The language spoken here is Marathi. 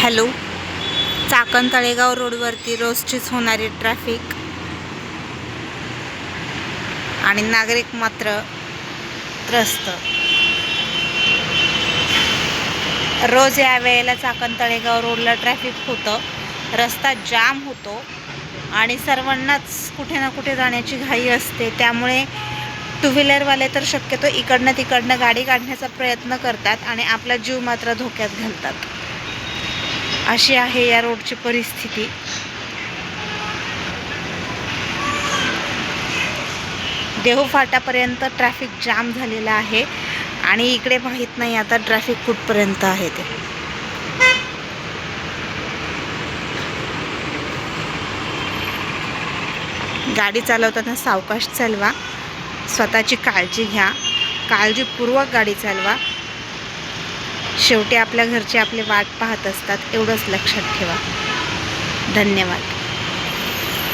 हॅलो, चाकण तळेगाव रोडवरती रोजचीच होणारी ट्रॅफिक आणि नागरिक मात्र त्रस्त। रोज या वेळेला चाकण तळेगाव रोडला ट्रॅफिक होतं, रस्ता जाम होतो आणि सर्वांनाच कुठे ना कुठे जाण्याची घाई असते। त्यामुळे टू व्हीलरवाले तर शक्यतो इकडनं तिकडनं गाडी काढण्याचा प्रयत्न करतात आणि आपला जीव मात्र धोक्यात घालतात। अशी आहे या रोडची परिस्थिती। देहू फाटापर्यंत ट्रॅफिक जाम झालेला आहे आणि इकडे माहीत नाही आता ट्रॅफिक कुठपर्यंत आहे ते। गाडी चालवताना सावकाश चालवा, स्वतःची काळजी घ्या, काळजीपूर्वक गाडी चालवा। शेवटी आपल्या घरचे आपली वाट पाहत असतात, एवढंच लक्षात ठेवा। धन्यवाद।